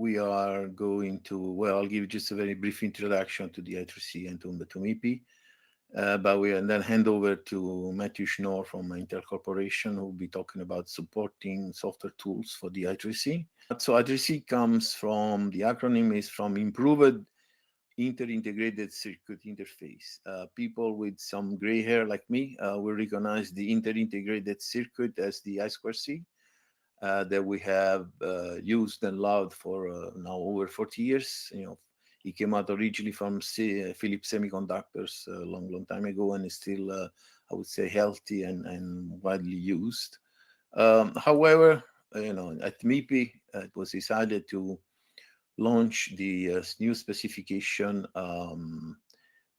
we are going to, well, I'll give you just a very brief introduction to the I3C and to MIPI. But we and then hand over to Matthew Schnorr from Intel Corporation, who will be talking about supporting software tools for the I3C. So I3C comes from, the acronym is from Improved Inter-Integrated Circuit Interface. People with some gray hair like me will recognize the inter-integrated circuit as the I2C that we have used and loved for now over 40 years. It came out originally from Philips Semiconductors a long time ago, and is still, I would say, healthy and widely used. However, at MIPI, it was decided to launch the new specification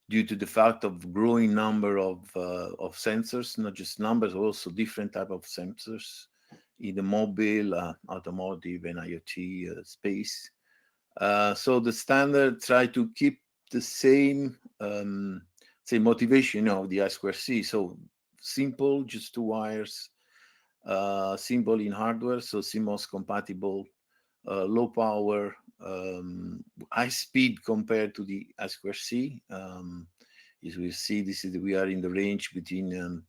due to the fact of growing number of sensors, not just numbers, also different type of sensors in the mobile, automotive, and IoT space. So the standard try to keep the same motivation of the I2C. So simple, just two wires, simple in hardware, so CMOS compatible, low power, high speed compared to the I2C. As we see, we are in the range between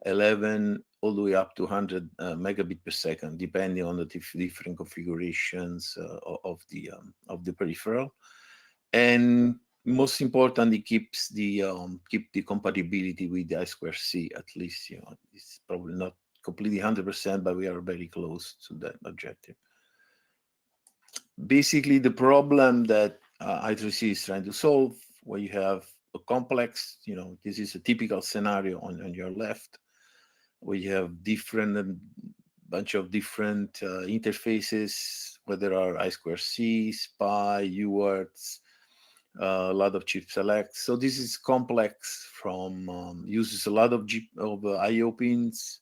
11 all the way up to 100 megabit per second, depending on the different configurations of the peripheral. And most importantly, keep the compatibility with the I2C. At least, it's probably not completely 100%, but we are very close to that objective. Basically, the problem that I3C is trying to solve, where you have a complex, this is a typical scenario on your left, where you have bunch of different interfaces, whether are I2C, SPI, UARTs, a lot of chip selects. So this is complex from uses a lot of I/O pins,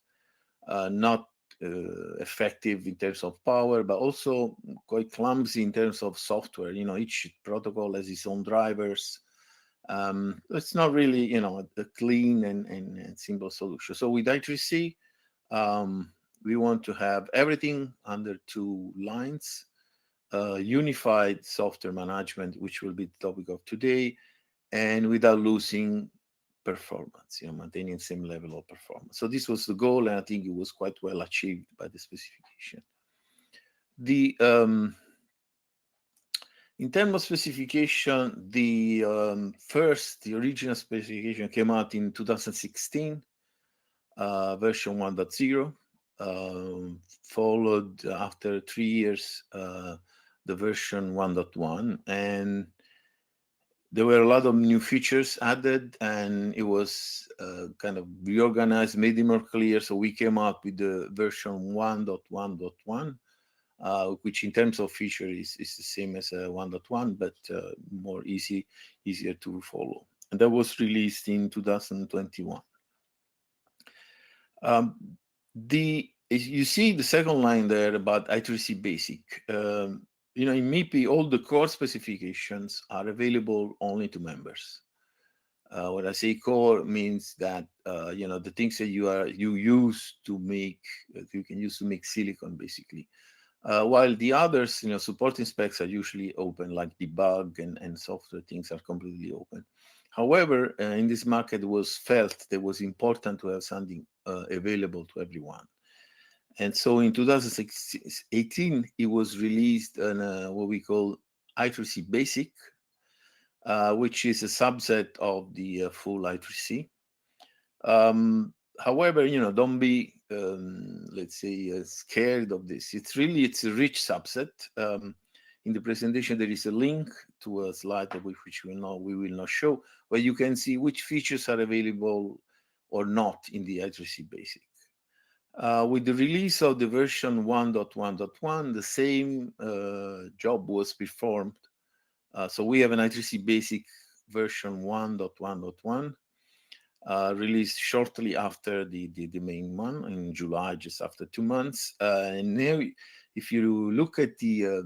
not effective in terms of power, but also quite clumsy in terms of software. Each protocol has its own drivers. It's not really, a clean and simple solution. So with I3C, we want to have everything under two lines, unified software management, which will be the topic of today, and without losing performance, maintaining the same level of performance. So this was the goal, and I think it was quite well achieved by the specification. In terms of specification, the original specification came out in 2016, version 1.0, followed after 3 years, the version 1.1, and there were a lot of new features added, and it was kind of reorganized, made it more clear. So we came out with the version 1.1.1, which in terms of feature is the same as 1.1, but more easier to follow. And that was released in 2021. You see the second line there about I3C Basic. In MIPI, all the core specifications are available only to members. When I say core, means that the things that you use to make, you can use to make silicon, basically. While the others, supporting specs are usually open, like debug and software things are completely open. However, in this market, it was felt that it was important to have something available to everyone. And so in 2018, it was released on what we call I3C Basic, which is a subset of the full I3C. However, don't be, let's say, scared of this. It's a rich subset. In the presentation, there is a link to a slide which we will not show, where you can see which features are available or not in the I3C Basic. With the release of the version 1.1.1, the same job was performed. So we have an I3C Basic version 1.1.1, released shortly after the main one in July, just after 2 months. And now, if you look at the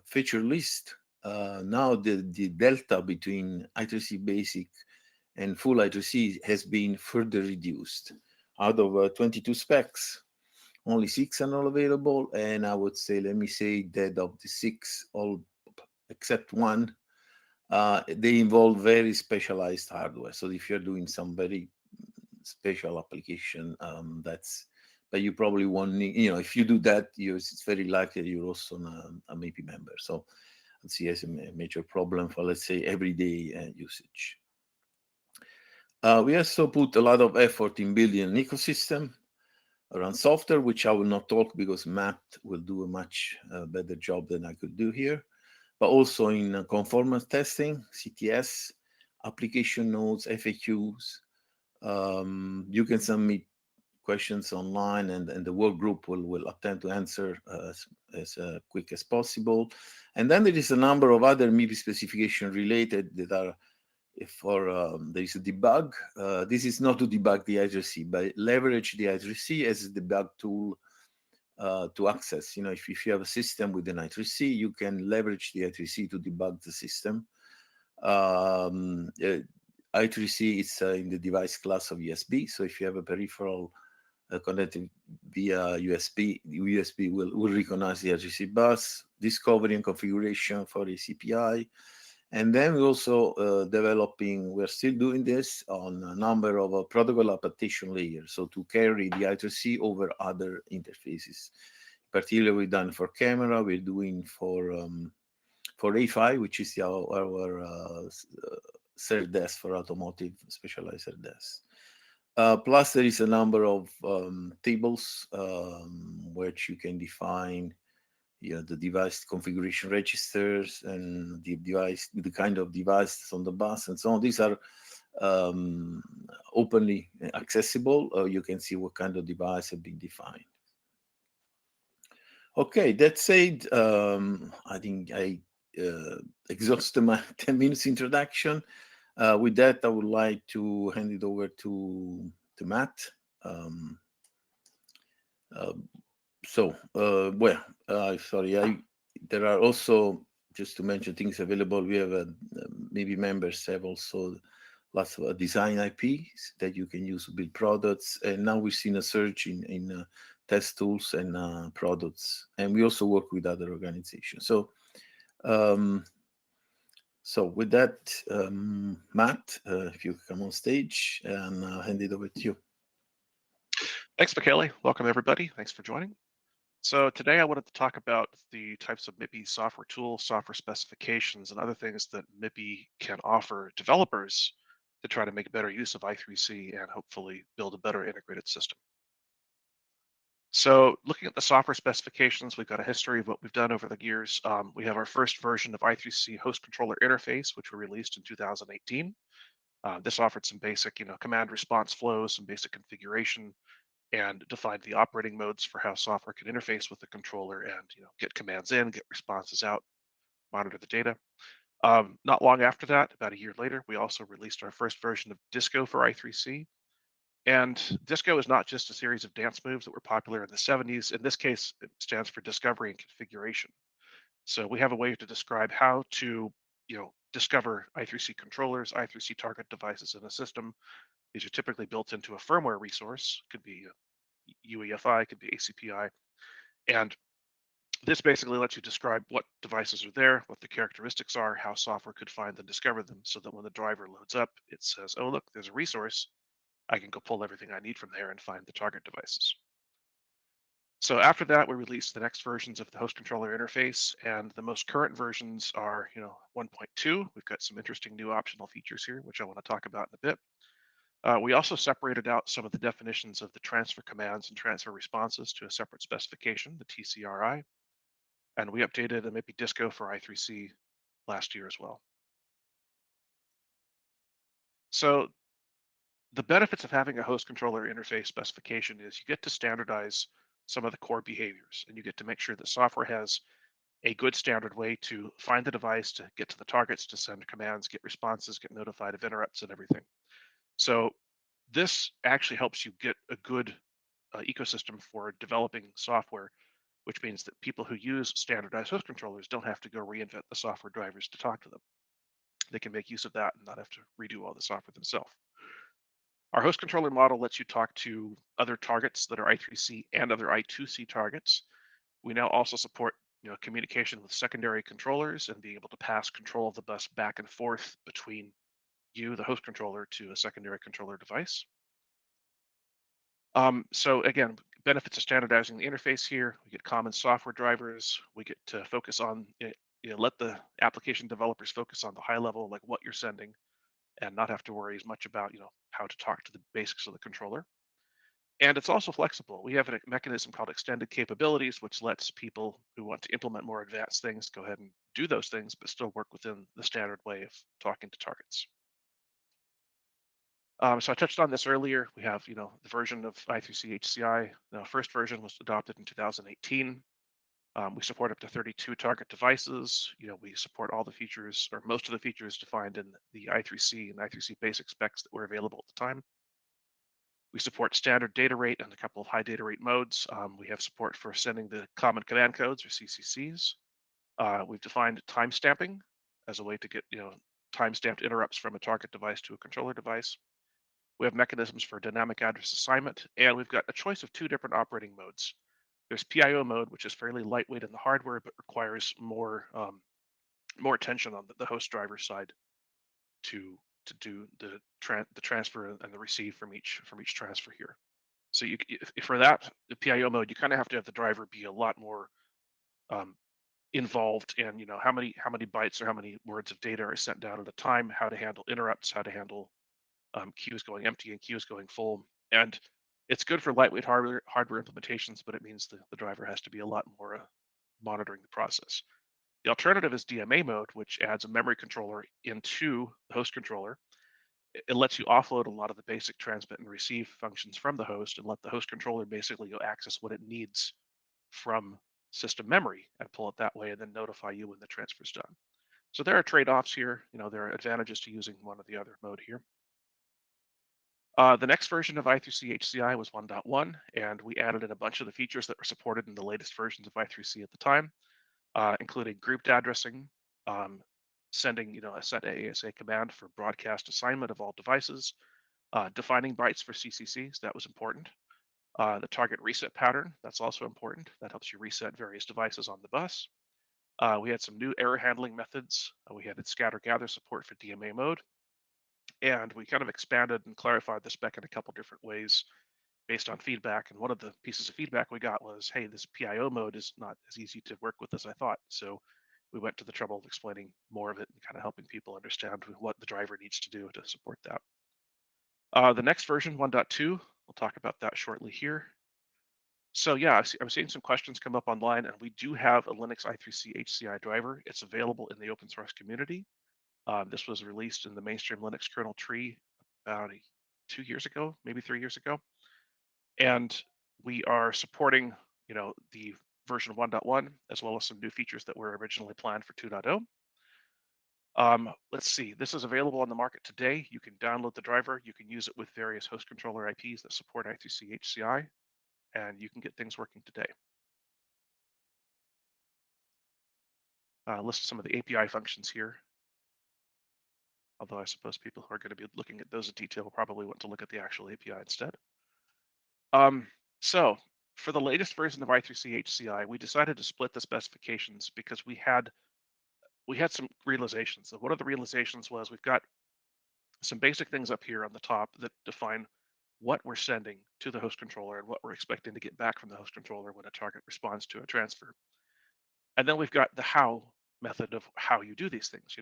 feature list, now the delta between I3C Basic and full I3C has been further reduced. Out of 22 specs, only six are not available, and I would say, let me say that of the six, all except one, they involve very specialized hardware. So if you're doing some very special application, but you probably won't need, if you do that, it's very likely you're also a MIPI member. So I see as a major problem for, let's say, everyday usage. We also put a lot of effort in building an ecosystem around software, which I will not talk because Matt will do a much better job than I could do here, but also in conformance testing, CTS, application notes, FAQs. You can submit questions online, and the work group will attempt to answer as quick as possible. And then there is a number of other MIPI specification related that are there is a debug. This is not to debug the I3C, but leverage the I3C as a debug tool to access. If you have a system with an I3C, you can leverage the I3C to debug the system. I3C is in the device class of USB, so if you have a peripheral connected via USB will recognize the I3C bus, discovery and configuration for the CPI. And then we're also we're still doing this on a number of protocol adaptation layers, so to carry the I3C over other interfaces. Particularly, we've done for camera, we're doing for A5, which is our SerDes for automotive specialized SerDes. Plus, there is a number of tables which you can define the device configuration registers and the kind of devices on the bus and so on. These are openly accessible. You can see what kind of device have been defined. Okay, that said, I think I exhausted my 10 minutes introduction. With that, I would like to hand it over to Matt. There are also, just to mention things available, we have maybe members have also lots of design IPs that you can use to build products. And now we've seen a surge in test tools and products. And we also work with other organizations. So with that, Matt, if you come on stage, and I'll hand it over to you. Thanks, Michele. Welcome, everybody. Thanks for joining. So today I wanted to talk about the types of MIPI software tools, software specifications, and other things that MIPI can offer developers to try to make better use of I3C and hopefully build a better integrated system. So looking at the software specifications, we've got a history of what we've done over the years. We have our first version of I3C host controller interface, which we released in 2018. This offered some basic, command response flows, some basic configuration, and defined the operating modes for how software can interface with the controller and get commands in, get responses out, monitor the data. Not long after that, about a year later, we also released our first version of Disco for I3C. And Disco is not just a series of dance moves that were popular in the 70s. In this case, it stands for discovery and configuration. So we have a way to describe how to discover I3C controllers, I3C target devices in a system. These are typically built into a firmware resource, could be UEFI, could be ACPI. And this basically lets you describe what devices are there, what the characteristics are, how software could find and discover them, so that when the driver loads up, it says, oh, look, there's a resource. I can go pull everything I need from there and find the target devices. So after that, we released the next versions of the host controller interface, and the most current versions are, 1.2. We've got some interesting new optional features here, which I want to talk about in a bit. We also separated out some of the definitions of the transfer commands and transfer responses to a separate specification, the TCRI, and we updated the MIPI Disco for I3C last year as well. So the benefits of having a host controller interface specification is you get to standardize some of the core behaviors, and you get to make sure that software has a good standard way to find the device, to get to the targets, to send commands, get responses, get notified of interrupts and everything. So this actually helps you get a good ecosystem for developing software, which means that people who use standardized host controllers don't have to go reinvent the software drivers to talk to them. They can make use of that and not have to redo all the software themselves. Our host controller model lets you talk to other targets that are I3C and other I2C targets. We now also support communication with secondary controllers and being able to pass control of the bus back and forth between you, the host controller, to a secondary controller device. So again, benefits of standardizing the interface here. We get common software drivers. We get to focus on it, let the application developers focus on the high level, like what you're sending, and not have to worry as much about how to talk to the basics of the controller. And it's also flexible. We have a mechanism called extended capabilities, which lets people who want to implement more advanced things go ahead and do those things, but still work within the standard way of talking to targets. So I touched on this earlier. We have, the version of I3C HCI. The first version was adopted in 2018. We support up to 32 target devices. We support all the features or most of the features defined in the I3C and I3C basic specs that were available at the time. We support standard data rate and a couple of high data rate modes. We have support for sending the common command codes or CCCs. We've defined timestamping as a way to get, time-stamped interrupts from a target device to a controller device. We have mechanisms for dynamic address assignment, and we've got a choice of two different operating modes. There's PIO mode, which is fairly lightweight in the hardware, but requires more attention on the host driver side to do the transfer and the receive from each transfer here. So for that the PIO mode, you kind of have to have the driver be a lot more um, involved in how many bytes or how many words of data are sent down at a time, how to handle interrupts, how to handle queues going empty and queues going full. And it's good for lightweight hardware implementations, but it means the driver has to be a lot more monitoring the process. The alternative is DMA mode, which adds a memory controller into the host controller. It lets you offload a lot of the basic transmit and receive functions from the host and let the host controller basically go access what it needs from system memory and pull it that way and then notify you when the transfer is done. So there are trade-offs here. There are advantages to using one or the other mode here. The next version of I3C HCI was 1.1, and we added in a bunch of the features that were supported in the latest versions of I3C at the time, including grouped addressing, um, sending a set ASA command for broadcast assignment of all devices, defining bytes for CCCs, that was important. The target reset pattern, that's also important. That helps you reset various devices on the bus. We had some new error handling methods. We added scatter gather support for DMA mode, and we kind of expanded and clarified the spec in a couple different ways based on feedback. And one of the pieces of feedback we got was, hey, this PIO mode is not as easy to work with as I thought. So we went to the trouble of explaining more of it and kind of helping people understand what the driver needs to do to support that. The next version, 1.2, we'll talk about that shortly here. So yeah, I'm seeing some questions come up online, and we do have a Linux i3C HCI driver. It's available in the open source community. This was released in the mainstream Linux kernel tree about 2 years ago, maybe 3 years ago. And we are supporting, the version 1.1, as well as some new features that were originally planned for 2.0. Let's see, this is available on the market today. You can download the driver. You can use it with various host controller IPs that support I3C HCI, and you can get things working today. List some of the API functions here. Although I suppose people who are going to be looking at those in detail probably want to look at the actual API instead. So for the latest version of I3C HCI, we decided to split the specifications because we had some realizations. So one of the realizations was we've got some basic things up here on the top that define what we're sending to the host controller and what we're expecting to get back from the host controller when a target responds to a transfer. And then we've got the how method of how you do these things.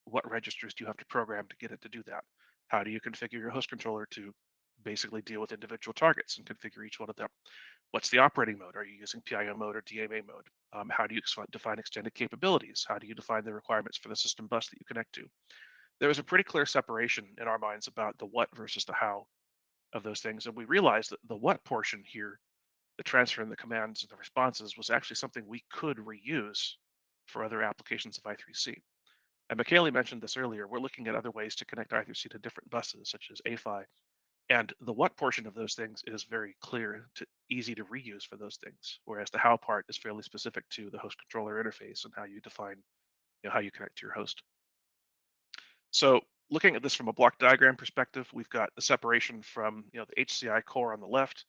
What registers do you have to program to get it to do that? How do you configure your host controller to basically deal with individual targets and configure each one of them? What's the operating mode? Are you using PIO mode or DMA mode? How do you define extended capabilities? How do you define the requirements for the system bus that you connect to? There was a pretty clear separation in our minds about the what versus the how of those things. And we realized that the what portion here, the transfer and the commands and the responses, was actually something we could reuse for other applications of I3C. And Michele mentioned this earlier. We're looking at other ways to connect I3C to different buses, such as AFI. And the what portion of those things is very clear, easy to reuse for those things, whereas the how part is fairly specific to the host controller interface and how you define, how you connect to your host. So looking at this from a block diagram perspective, we've got the separation from the HCI core on the left,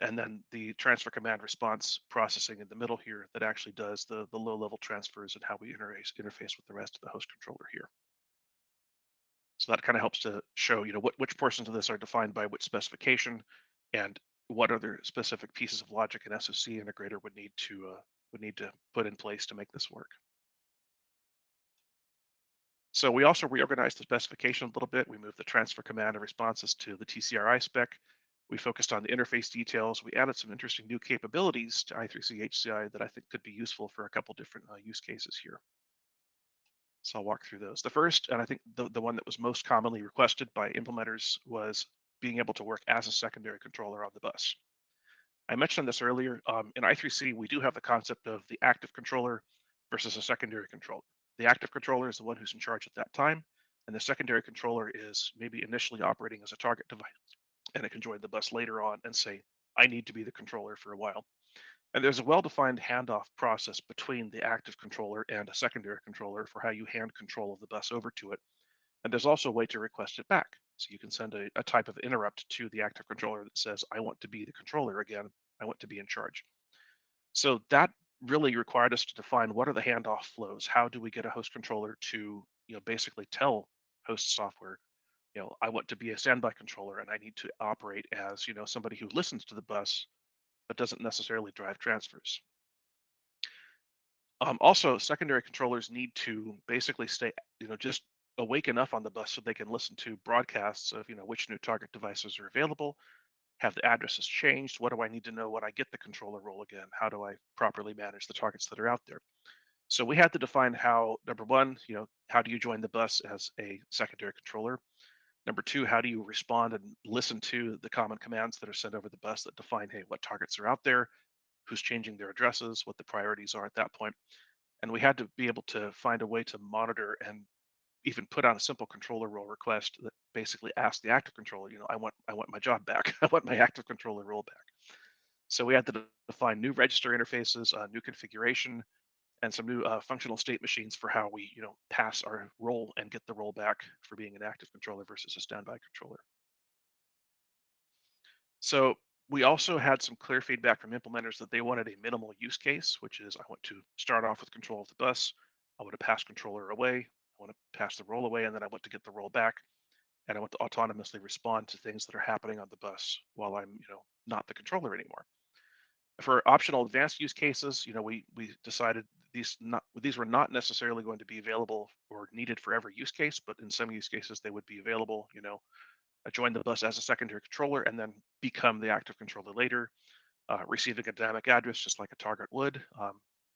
and then the transfer command response processing in the middle here that actually does the low level transfers and how we interface with the rest of the host controller here. So that kind of helps to show, which portions of this are defined by which specification, and what other specific pieces of logic an SoC integrator would need to put in place to make this work. So we also reorganized the specification a little bit. We moved the transfer command and responses to the TCRI spec. We focused on the interface details. We added some interesting new capabilities to I3C HCI that I think could be useful for a couple different use cases here. So I'll walk through those. The first, and I think the one that was most commonly requested by implementers, was being able to work as a secondary controller on the bus. I mentioned this earlier. In I3C, we do have the concept of the active controller versus a secondary controller. The active controller is the one who's in charge at that time, and the secondary controller is maybe initially operating as a target device, and it can join the bus later on and say, I need to be the controller for a while. And there's a well-defined handoff process between the active controller and a secondary controller for how you hand control of the bus over to it. And there's also a way to request it back. So you can send a type of interrupt to the active controller that says, I want to be the controller again. I want to be in charge. So that really required us to define what are the handoff flows. How do we get a host controller to, basically tell host software, I want to be a standby controller and I need to operate as, somebody who listens to the bus but doesn't necessarily drive transfers. Also, secondary controllers need to basically stay, just awake enough on the bus so they can listen to broadcasts of, which new target devices are available. Have the addresses changed? What do I need to know when I get the controller role again? How do I properly manage the targets that are out there? So we had to define how, number one, how do you join the bus as a secondary controller? Number two, how do you respond and listen to the common commands that are sent over the bus that define, hey, what targets are out there, who's changing their addresses, what the priorities are at that point. And we had to be able to find a way to monitor and even put out a simple controller role request that basically asks the active controller, I want my job back. I want my active controller role back. So we had to define new register interfaces, new configuration, and some new functional state machines for how we, pass our role and get the role back for being an active controller versus a standby controller. So we also had some clear feedback from implementers that they wanted a minimal use case, which is I want to start off with control of the bus. I want to pass controller away. I want to pass the role away, and then I want to get the role back. And I want to autonomously respond to things that are happening on the bus while I'm, not the controller anymore. For optional advanced use cases, we decided these were not necessarily going to be available or needed for every use case, but in some use cases they would be available. Join the bus as a secondary controller and then become the active controller later, receiving a dynamic address just like a target would.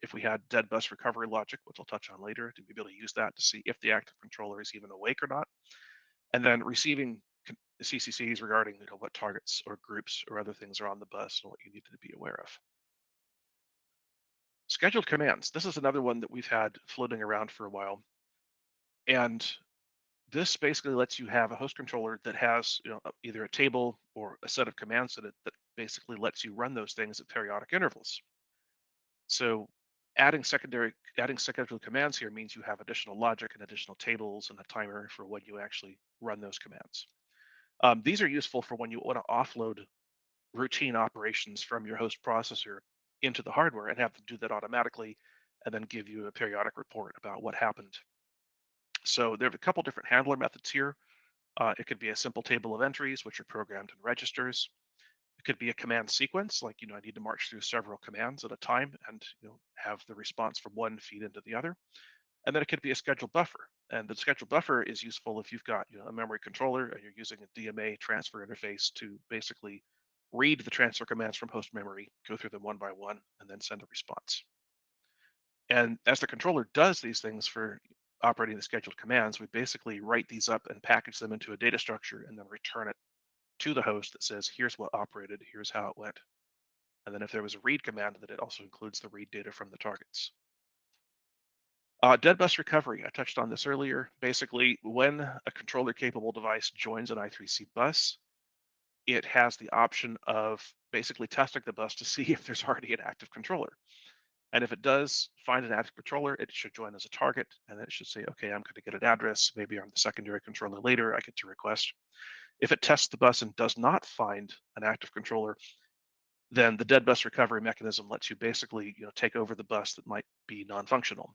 If we had dead bus recovery logic, which I'll touch on later, to be able to use that to see if the active controller is even awake or not, and then receiving CCCs regarding what targets or groups or other things are on the bus and what you need to be aware of. Scheduled commands. This is another one that we've had floating around for a while, and this basically lets you have a host controller that has either a table or a set of commands in it that basically lets you run those things at periodic intervals. So adding scheduled commands here means you have additional logic and additional tables and a timer for when you actually run those commands. These are useful for when you want to offload routine operations from your host processor into the hardware and have them do that automatically and then give you a periodic report about what happened. So there are a couple different handler methods here. It could be a simple table of entries, which are programmed in registers. It could be a command sequence, like, I need to march through several commands at a time and, have the response from one feed into the other. And then it could be a scheduled buffer. And the scheduled buffer is useful if you've got, a memory controller and you're using a DMA transfer interface to basically read the transfer commands from host memory, go through them one by one, and then send a response. And as the controller does these things for operating the scheduled commands, we basically write these up and package them into a data structure and then return it to the host that says, here's what operated, here's how it went. And then if there was a read command, that it also includes the read data from the targets. Dead bus recovery, I touched on this earlier. Basically, when a controller capable device joins an I3C bus, it has the option of basically testing the bus to see if there's already an active controller. And if it does find an active controller, it should join as a target, and then it should say, okay, I'm going to get an address. Maybe I'm the secondary controller later. I get to request. If it tests the bus and does not find an active controller, then the dead bus recovery mechanism lets you basically, take over the bus that might be non-functional.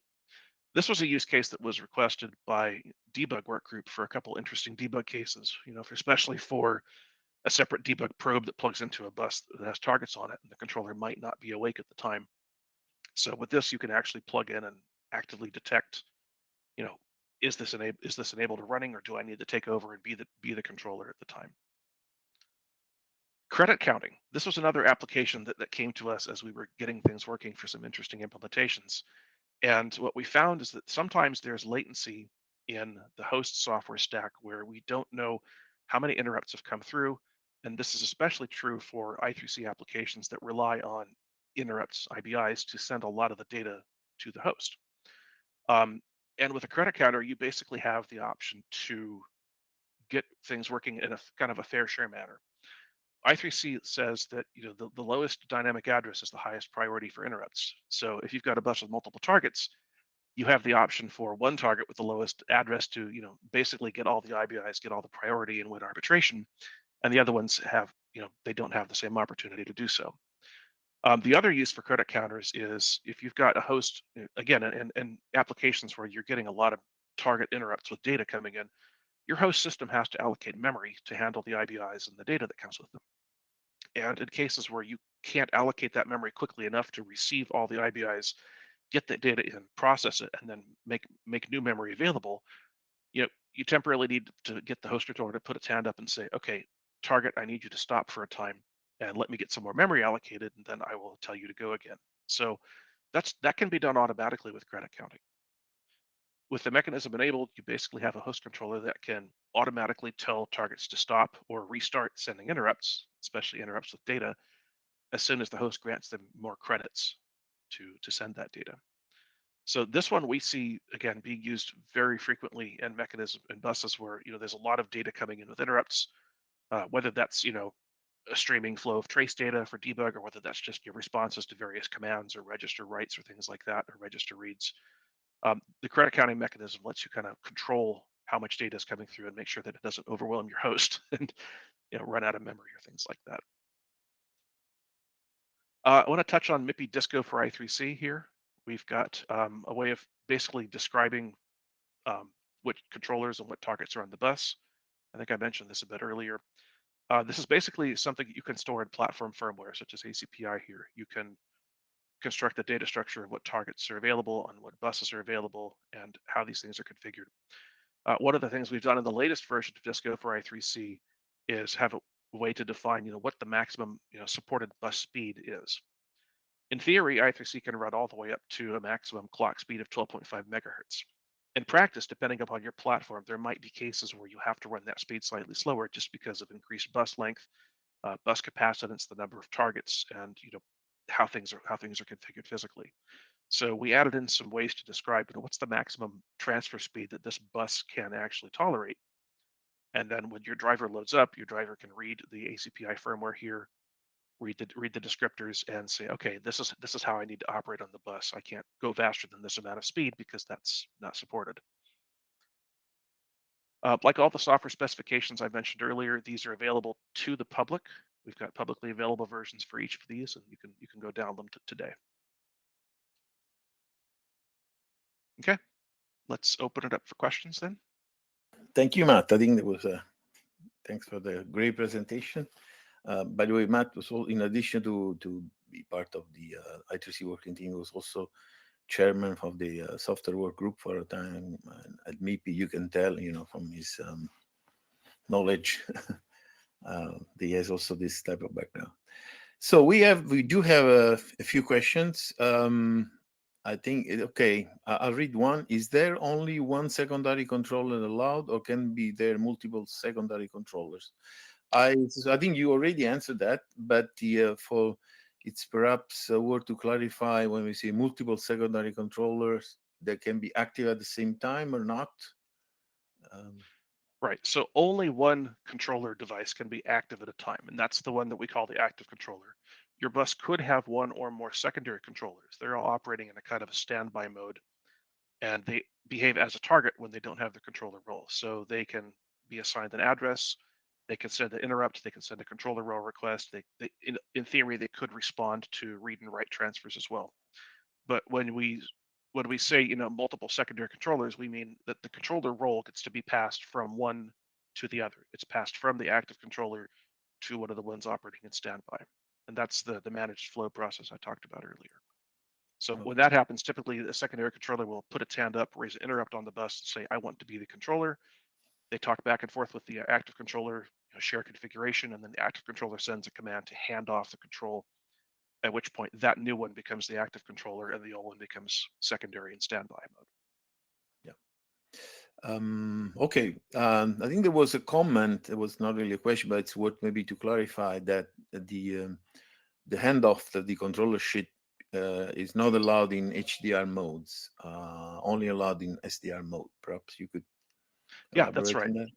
This was a use case that was requested by debug work group for a couple interesting debug cases, especially for a separate debug probe that plugs into a bus that has targets on it, and the controller might not be awake at the time. So with this, you can actually plug in and actively detect, you know, is this enabled or running, or do I need to take over and be the controller at the time? Credit counting. This was another application that came to us as we were getting things working for some interesting implementations. And what we found is that sometimes there's latency in the host software stack where we don't know how many interrupts have come through. And this is especially true for I3C applications that rely on interrupts, IBIs, to send a lot of the data to the host. Um, and with a credit counter, you basically have the option to get things working in a kind of a fair share manner. I3C says that the lowest dynamic address is the highest priority for interrupts. So if you've got a bus with multiple targets, you have the option for one target with the lowest address to basically get all the IBIs, get all the priority and win arbitration, and the other ones have they don't have the same opportunity to do so. The other use for credit counters is if you've got a host, again, and applications where you're getting a lot of target interrupts with data coming in, your host system has to allocate memory to handle the IBIs and the data that comes with them. And in cases where you can't allocate that memory quickly enough to receive all the IBIs, get that data in, process it, and then make new memory available, you temporarily need to get the host controller to put its hand up and say, okay, target, I need you to stop for a time and let me get some more memory allocated, and then I will tell you to go again. So that can be done automatically with credit counting. With the mechanism enabled, you basically have a host controller that can automatically tell targets to stop or restart sending interrupts, especially interrupts with data, as soon as the host grants them more credits to send that data. So this one we see again being used very frequently in mechanism and buses where there's a lot of data coming in with interrupts, whether that's a streaming flow of trace data for debug, or whether that's just your responses to various commands or register writes or things like that, or register reads. The credit counting mechanism lets you kind of control how much data is coming through and make sure that it doesn't overwhelm your host and run out of memory or things like that. I want to touch on MIPI Disco for I3C here. We've got a way of basically describing what controllers and what targets are on the bus. I think I mentioned this a bit earlier. This is basically something that you can store in platform firmware, such as ACPI here. You can construct the data structure of what targets are available, on what buses are available, and how these things are configured. One of the things we've done in the latest version of Disco for I3C is have a way to define, what the maximum, supported bus speed is. In theory, I3C can run all the way up to a maximum clock speed of 12.5 megahertz. In practice, depending upon your platform, there might be cases where you have to run that speed slightly slower just because of increased bus length, bus capacitance, the number of targets, and how things are configured physically. So we added in some ways to describe, what's the maximum transfer speed that this bus can actually tolerate. And then when your driver loads up, your driver can read the ACPI firmware here, read the descriptors, and say, okay, this is how I need to operate on the bus. I can't go faster than this amount of speed because that's not supported. Like all the software specifications I mentioned earlier, these are available to the public. We've got publicly available versions for each of these, and you can go download them today. Okay, let's open it up for questions then. Thank you, Matt. I think that was thanks for the great presentation. By the way, Matt was all, in addition to be part of the I3C working team, was also chairman of the software work group for a time at MIPI. You can tell, from his knowledge, that he has also this type of background. So we do have a few questions. I think okay. I'll read one. Is there only one secondary controller allowed, or can be there multiple secondary controllers? I think you already answered that, but it's perhaps worth to clarify when we say multiple secondary controllers that can be active at the same time or not. Right. So only one controller device can be active at a time, and that's the one that we call the active controller. your bus could have one or more secondary controllers. They're all operating in a kind of a standby mode, and they behave as a target when they don't have the controller role. So they can be assigned an address, they can send an interrupt, they can send a controller role request. In theory, they could respond to read and write transfers as well. But when we say multiple secondary controllers, we mean that the controller role gets to be passed from one to the other. It's passed from the active controller to one of the ones operating in standby, and that's the managed flow process I talked about earlier. So when that happens, typically a secondary controller will put its hand up, raise an interrupt on the bus, and say, "I want to be the controller." They talk back and forth with the active controller, share configuration, and then the active controller sends a command to hand off the control. At which point, that new one becomes the active controller, and the old one becomes secondary in standby mode. Yeah. Okay. I think there was a comment. It was not really a question, but it's worth maybe to clarify that the handoff that the controller should is not allowed in HDR modes, only allowed in SDR mode. Perhaps you could Yeah, that's elaborate right. on that.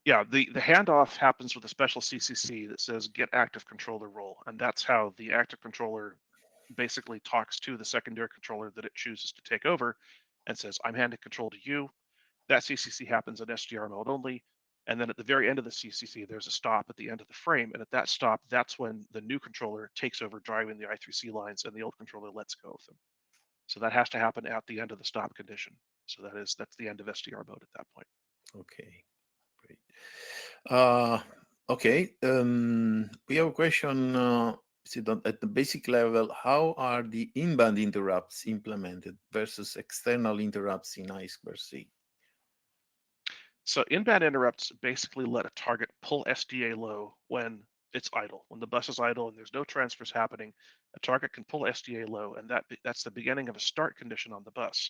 Yeah, the handoff happens with a special CCC that says get active controller role, and that's how the active controller basically talks to the secondary controller that it chooses to take over and says, "I'm handing control to you." That CCC happens in SDR mode only. And then at the very end of the CCC, there's a stop at the end of the frame. And at that stop, that's when the new controller takes over driving the I3C lines and the old controller lets go of them. So that has to happen at the end of the stop condition. So that's the end of SDR mode at that point. Okay, great. Uh, okay, we have a question. At the basic level, how are the inbound interrupts implemented versus external interrupts in I2C? So inbound interrupts basically let a target pull SDA low when it's idle. When the bus is idle and there's no transfers happening, a target can pull SDA low, and that's the beginning of a start condition on the bus.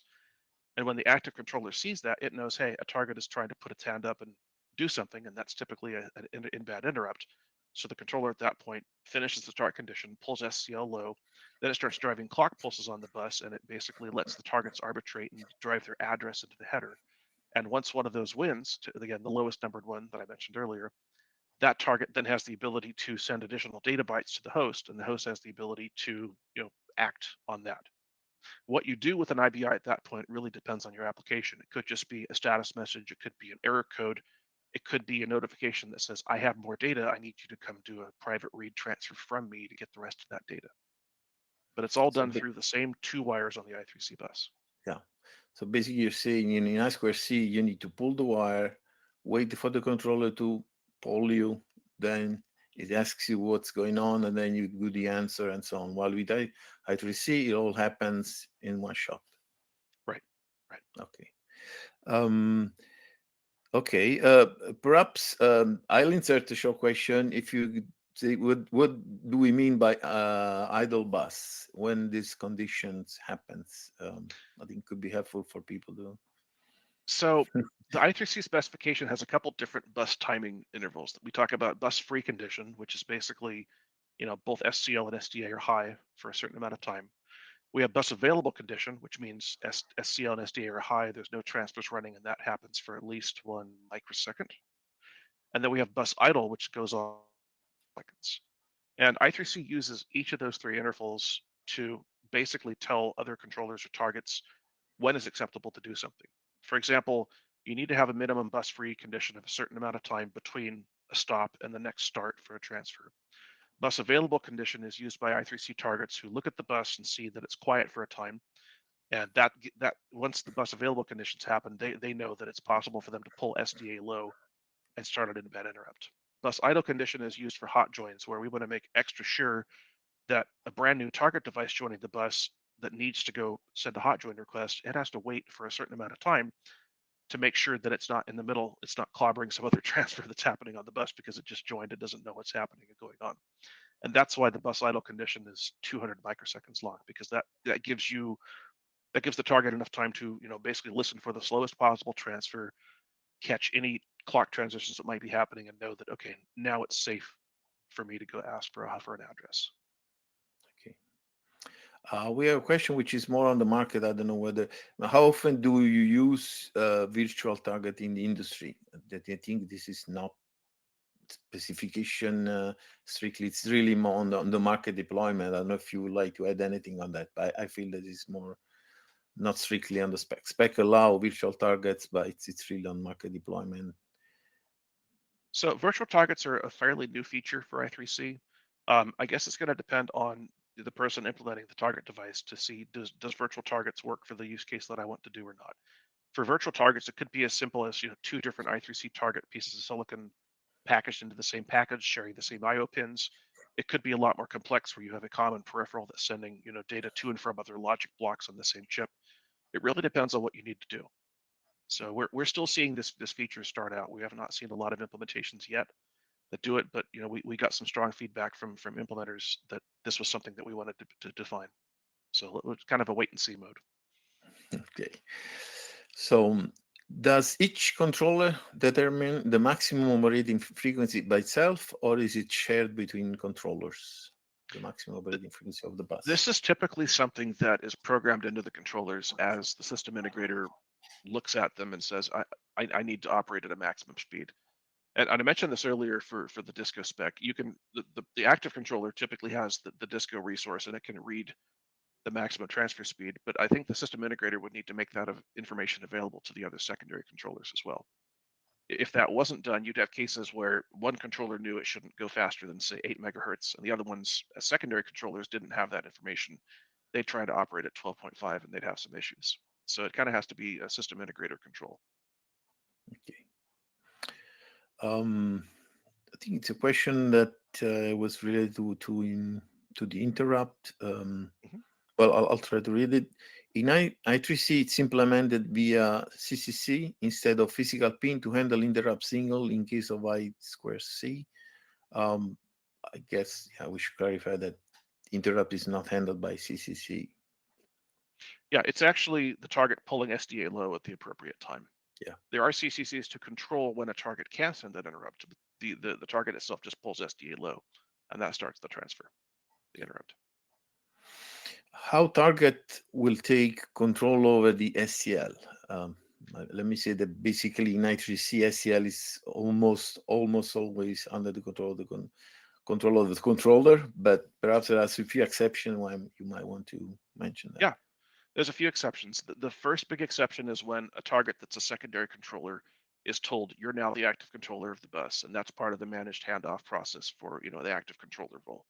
And when the active controller sees that, it knows, hey, a target is trying to put its hand up and do something, and that's typically an inbound interrupt. So the controller at that point finishes the start condition, pulls SCL low, then it starts driving clock pulses on the bus, and it basically lets the targets arbitrate and drive their address into the header. And once one of those wins, again, the lowest numbered one that I mentioned earlier, that target then has the ability to send additional data bytes to the host, and the host has the ability to act on that. What you do with an IBI at that point really depends on your application. It could just be a status message, it could be an error code, it could be a notification that says, "I have more data, I need you to come do a private read transfer from me to get the rest of that data." But it's all So, done through the same two wires on the I3C bus. yeah. So basically, you're saying in I2C, you need to pull the wire, wait for the controller to pull you, then it asks you what's going on, and then you do the answer and so on. While with I2C, it all happens in one shot. Right, right. Okay. Um, okay. Perhaps I'll insert a short question. If you say, what do we mean by idle bus when these conditions happens? I think could be helpful for people to. So the I3C specification has a couple different bus timing intervals. We talk about bus free condition, which is basically, both SCL and SDA are high for a certain amount of time. We have bus available condition, which means SCL and SDA are high. There's no transfers running, and that happens for at least 1 microsecond. And then we have bus idle, which goes on seconds. And I3C uses each of those three intervals to basically tell other controllers or targets when is acceptable to do something. For example, you need to have a minimum bus free condition of a certain amount of time between a stop and the next start for a transfer. Bus available condition is used by I3C targets who look at the bus and see that it's quiet for a time. And that once the bus available conditions happen, they know that it's possible for them to pull SDA low and start an inbound interrupt. Bus idle condition is used for hot joins, where we want to make extra sure that a brand new target device joining the bus that needs to go send a hot join request, it has to wait for a certain amount of time to make sure that it's not in the middle, it's not clobbering some other transfer that's happening on the bus because it just joined, it doesn't know what's happening and going on. And that's why the bus idle condition is 200 microseconds long, because that gives the target enough time to basically listen for the slowest possible transfer, catch any clock transitions that might be happening, and know that okay, now it's safe for me to go ask for an address. Okay. We have a question which is more on the market. I don't know whether. How often do you use virtual target in the industry? That I think this is not specification strictly. It's really more on the market deployment. I don't know if you would like to add anything on that, but I feel that it's more not strictly on the spec. Spec allow virtual targets, but it's really on market deployment. So virtual targets are a fairly new feature for I3C. I guess it's going to depend on the person implementing the target device to see does virtual targets work for the use case that I want to do or not. For virtual targets, it could be as simple as two different I3C target pieces of silicon packaged into the same package, sharing the same I/O pins. It could be a lot more complex where you have a common peripheral that's sending data to and from other logic blocks on the same chip. It really depends on what you need to do. So we're still seeing this feature start out. We have not seen a lot of implementations yet that do it, but we got some strong feedback from implementers that this was something that we wanted to define. So it's kind of a wait and see mode. Okay. So does each controller determine the maximum operating frequency by itself, or is it shared between controllers, the maximum operating frequency of the bus? This is typically something that is programmed into the controllers as the system integrator looks at them and says, I need to operate at a maximum speed. And I mentioned this earlier for the Disco spec. You can the active controller typically has the Disco resource and it can read the maximum transfer speed. But I think the system integrator would need to make that information available to the other secondary controllers as well. If that wasn't done, you'd have cases where one controller knew it shouldn't go faster than say 8 megahertz, and the other ones, as secondary controllers, didn't have that information. They'd try to operate at 12.5 and they'd have some issues. So it kind of has to be a system integrator control. Okay. I think it's a question that was related to the interrupt. Mhm. Well, I'll try to read it. In I3C, it's implemented via CCC instead of physical pin to handle interrupt signal in case of I2C. Um, I guess we should clarify that interrupt is not handled by CCC. Yeah, it's actually the target pulling SDA low at the appropriate time. Yeah. There are CCCs to control when a target can send an interrupt. But the target itself just pulls SDA low, and that starts the transfer, the interrupt. How target will take control over the SCL? Let me say that basically in I3C, SCL is almost always under the control of the control of the controller, but perhaps there are a few exceptions why you might want to mention that. Yeah, there's a few exceptions. The first big exception is when a target that's a secondary controller is told you're now the active controller of the bus, and that's part of the managed handoff process for the active controller role.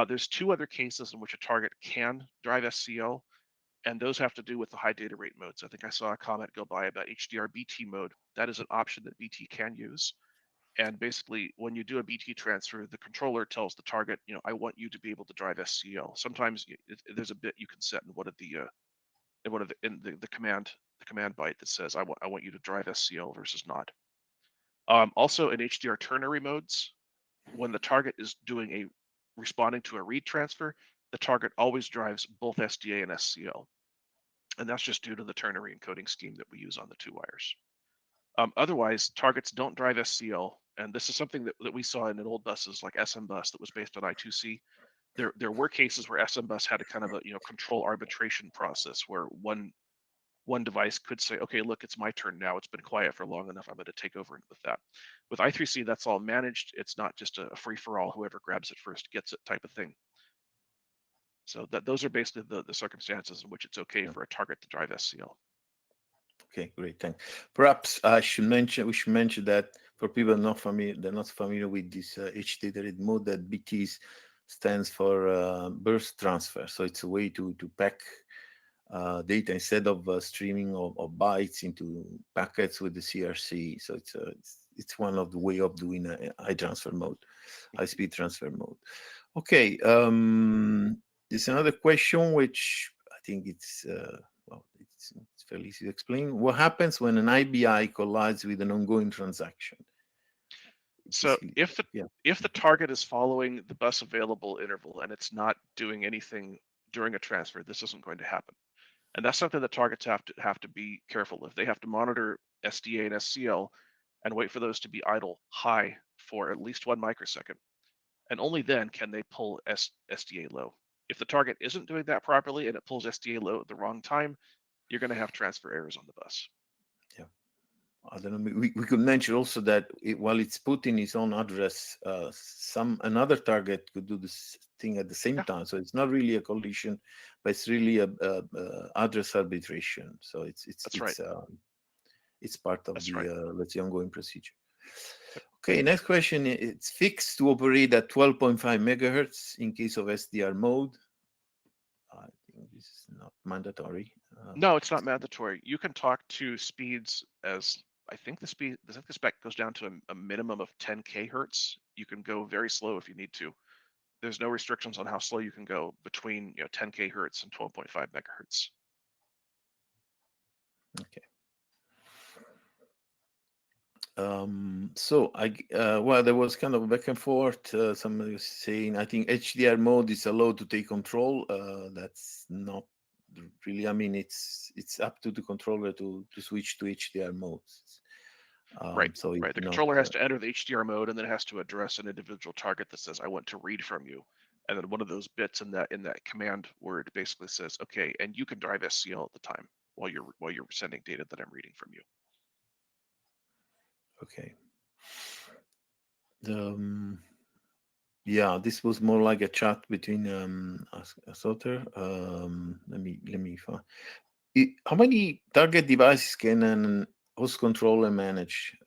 There's two other cases in which a target can drive SCL, and those have to do with the high data rate modes. I think I saw a comment go by about HDR BT mode. That is an option that BT can use. And basically, when you do a BT transfer, the controller tells the target, I want you to be able to drive SCL. Sometimes there's a bit you can set in one of the command byte that says I want you to drive SCL versus not. Also in HDR ternary modes, when the target is responding to a read transfer, the target always drives both SDA and SCL, and that's just due to the ternary encoding scheme that we use on the two wires. Otherwise, targets don't drive SCL, and this is something that we saw in old buses like SM bus that was based on I2C. There were cases where SM bus had a kind of a control arbitration process where one device could say, okay, look, it's my turn now. It's been quiet for long enough. I'm going to take over with that. With I3C, that's all managed. It's not just a free for all. Whoever grabs it first gets it type of thing. So those are basically the circumstances in which it's okay Yeah. for a target to drive SCL. Okay, great, thanks. Perhaps we should mention that for people not familiar with this HD read mode, that BT stands for burst transfer. So it's a way to pack data instead of streaming of bytes into packets with the CRC. So it's one of the way of doing a high transfer mode, high speed transfer mode. Okay, there's another question which I think it's fairly easy to explain. What happens when an IBI collides with an ongoing transaction? So Basically, yeah. if the target is following the bus available interval and it's not doing anything during a transfer, this isn't going to happen. And that's something that targets have to be careful of. They have to monitor SDA and SCL and wait for those to be idle high for at least 1 microsecond. And only then can they pull SDA low. If the target isn't doing that properly and it pulls SDA low at the wrong time, you're going to have transfer errors on the bus. Yeah. I don't know. We could mention also that while it's put in its own address, another target could do this thing at the same Yeah, time. So it's not really a collision, but it's really a address arbitration. So that's right. it's part of That's the right. let's say ongoing procedure. Yep. Okay, next question. It's fixed to operate at 12.5 megahertz in case of SDR mode. I think this is not mandatory. No, it's not mandatory. You can talk to speeds as I think the spec goes down to a minimum of 10K hertz. You can go very slow if you need to. There's no restrictions on how slow you can go between 10K hertz and 12.5 megahertz. Okay. So well, there was kind of back and forth. Somebody was saying, I think HDR mode is allowed to take control. That's not really. I mean, it's up to the controller to switch to HDR modes. Right, So it's right. The not. controller has to enter the HDR mode and then it has to address an individual target that says, I want to read from you. And then one of those bits in that command word basically says, okay, and you can drive SCL at the time while you're sending data that I'm reading from you. Okay. Yeah, this was more like a chat between Soter. Let me find. How many target devices can an host controller manage?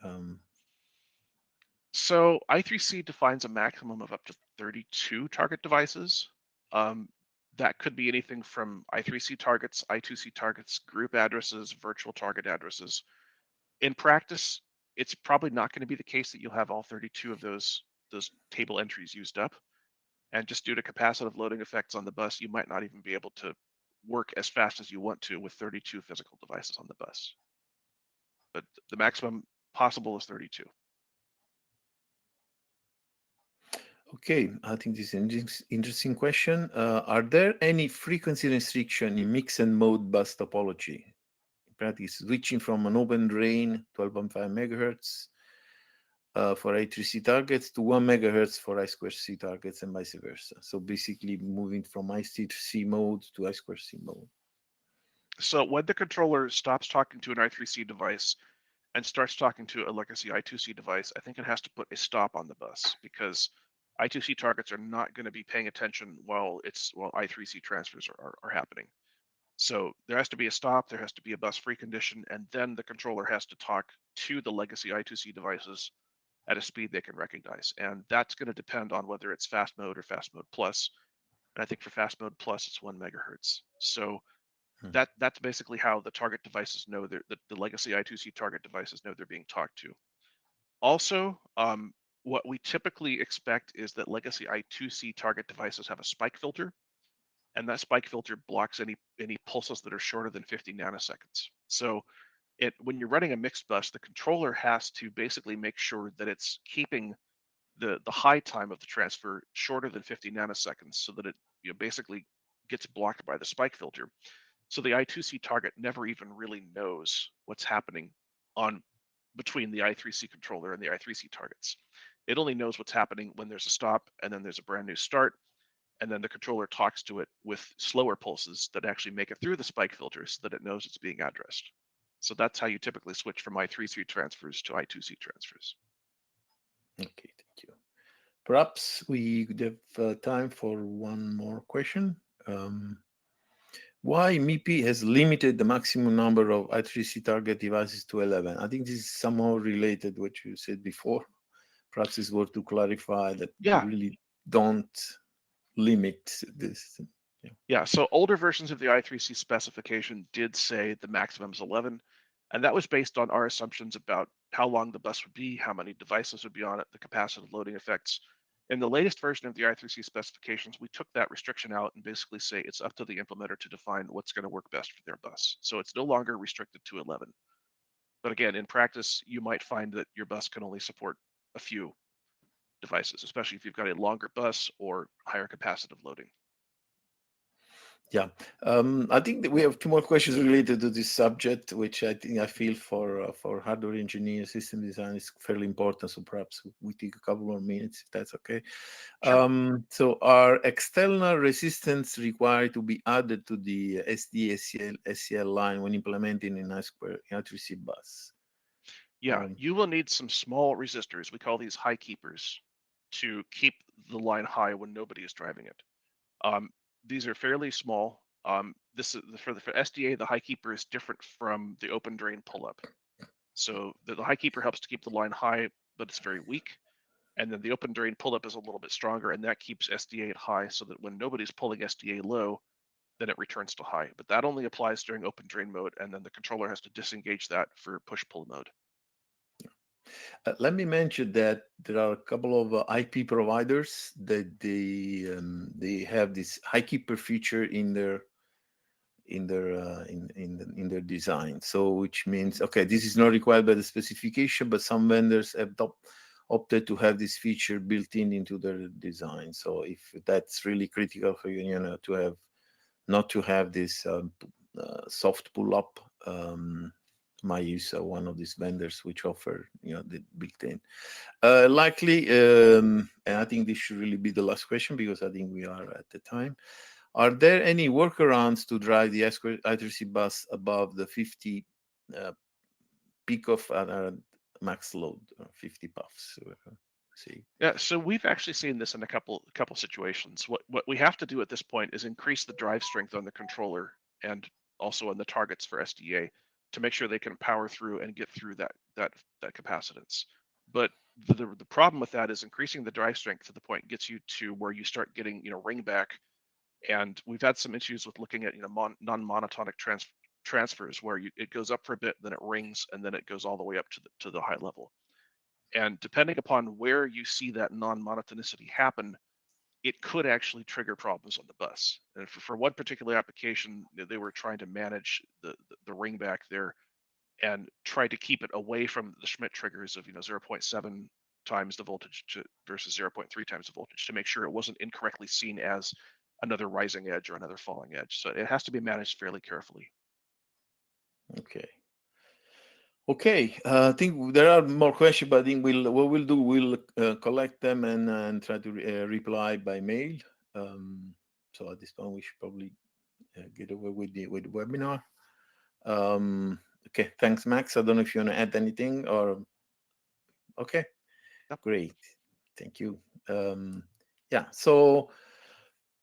So I3C defines a maximum of up to 32 target devices. Um, that could be anything from I3C targets, I2C targets, group addresses, virtual target addresses. In practice, it's probably not going to be the case that you'll have all 32 of those table entries used up. And just due to capacitive loading effects on the bus, you might not even be able to work as fast as you want to with 32 physical devices on the bus. But the maximum possible is 32. Okay, I think this is an interesting question. Are there any frequency restriction in mix and mode bus topology? In practice, switching from an open drain 12.5 megahertz for I3C targets to 1 megahertz for I2C targets and vice versa. So basically moving from I3C mode to I2C mode. So when the controller stops talking to an I3C device and starts talking to a legacy I2C device, I think it has to put a stop on the bus because I2C targets are not going to be paying attention while I3C transfers are happening. So there has to be a stop, there has to be a bus free condition, and then the controller has to talk to the legacy I2C devices at a speed they can recognize. And that's going to depend on whether it's fast mode or fast mode plus. And I think for fast mode plus, it's 1 megahertz. So that's basically how the target devices know the legacy I2C target devices know they're being talked to. Also, what we typically expect is that legacy I2C target devices have a spike filter, and that spike filter blocks any pulses that are shorter than 50 nanoseconds. So when you're running a mixed bus, the controller has to basically make sure that it's keeping the high time of the transfer shorter than 50 nanoseconds so that it basically gets blocked by the spike filter. So the I2C target never even really knows what's happening on between the I3C controller and the I3C targets. It only knows what's happening when there's a stop and then there's a brand new start. And then the controller talks to it with slower pulses that actually make it through the spike filter so that it knows it's being addressed. So that's how you typically switch from I3C transfers to I2C transfers. Okay, thank you. Perhaps we could have time for one more question. Why MIPI has limited the maximum number of I3C target devices to 11? I think this is somehow related to what you said before. Perhaps it's worth to clarify that we Yeah, really don't limit this. yeah. So older versions of the I3C specification did say the maximum is 11, and that was based on our assumptions about how long the bus would be, how many devices would be on it, the capacitive loading effects. In the latest version of the I3C specifications, we took that restriction out and basically say it's up to the implementer to define what's going to work best for their bus. So it's no longer restricted to 11. But again, in practice, you might find that your bus can only support a few devices, especially if you've got a longer bus or higher capacitive loading. Yeah, I think that we have two more questions related to this subject, which I feel for hardware engineers, system design is fairly important. So perhaps we take a couple more minutes, if that's okay. Sure. So are external resistance required to be added to the SD SCL line when implementing an I2C bus? Yeah, you will need some small resistors. We call these high keepers to keep the line high when nobody is driving it. Um, these are fairly small. This is for SDA, the high keeper is different from the open drain pull-up. So the high keeper helps to keep the line high, but it's very weak. And then the open drain pull-up is a little bit stronger, and that keeps SDA at high so that when nobody's pulling SDA low, then it returns to high. But that only applies during open drain mode, and then the controller has to disengage that for push-pull mode. Let me mention that there are a couple of IP providers that they have this high keeper feature in their in their design. So which means, okay, this is not required by the specification, but some vendors have opted to have this feature built into their design. So if that's really critical for you, you know, to have not to have this soft pull up. Might use one of these vendors which offer, you know, the built-in. Likely, and I think this should really be the last question because I think we are at the time. Are there any workarounds to drive the I3C bus above the 50 peak of max load, 50 puffs? See. Yeah, so we've actually seen this in a couple situations. What we have to do at this point is increase the drive strength on the controller and also on the targets for SDA to make sure they can power through and get through that capacitance. But the problem with that is increasing the drive strength to the point gets you to where you start getting, you know, ring back. And we've had some issues with looking at, you know, non-monotonic transfers where it goes up for a bit, then it rings, and then it goes all the way up to the high level. And depending upon where you see that non-monotonicity happen, it could actually trigger problems on the bus. And for one particular application, they were trying to manage the ring back there and try to keep it away from the Schmidt triggers of, you know, 0.7 times the voltage versus 0.3 times the voltage to make sure it wasn't incorrectly seen as another rising edge or another falling edge. So it has to be managed fairly carefully. Okay. Okay, I think there are more questions, but I think what we'll do, we'll collect them and try to reply by mail. So at this point, we should probably get over with the webinar. Okay, thanks, Max. I don't know if you want to add anything or. Okay, Yep. great, thank you. Yeah, so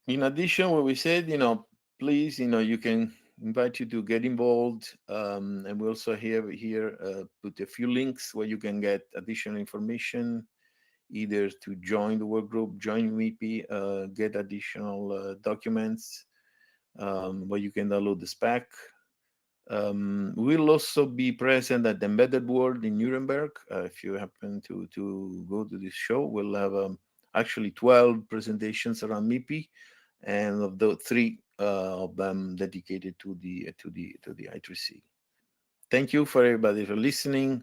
in addition, what we said, you know, please, you know, you can invite you to get involved, and we also have here put a few links where you can get additional information, either to join the work group, join MIPI, get additional documents where you can download the spec. We'll also be present at the Embedded World in Nuremberg. If you happen to go to this show, we'll have actually 12 presentations around MIPI, and of the 3 of them dedicated to the I3C. Thank you for everybody for listening.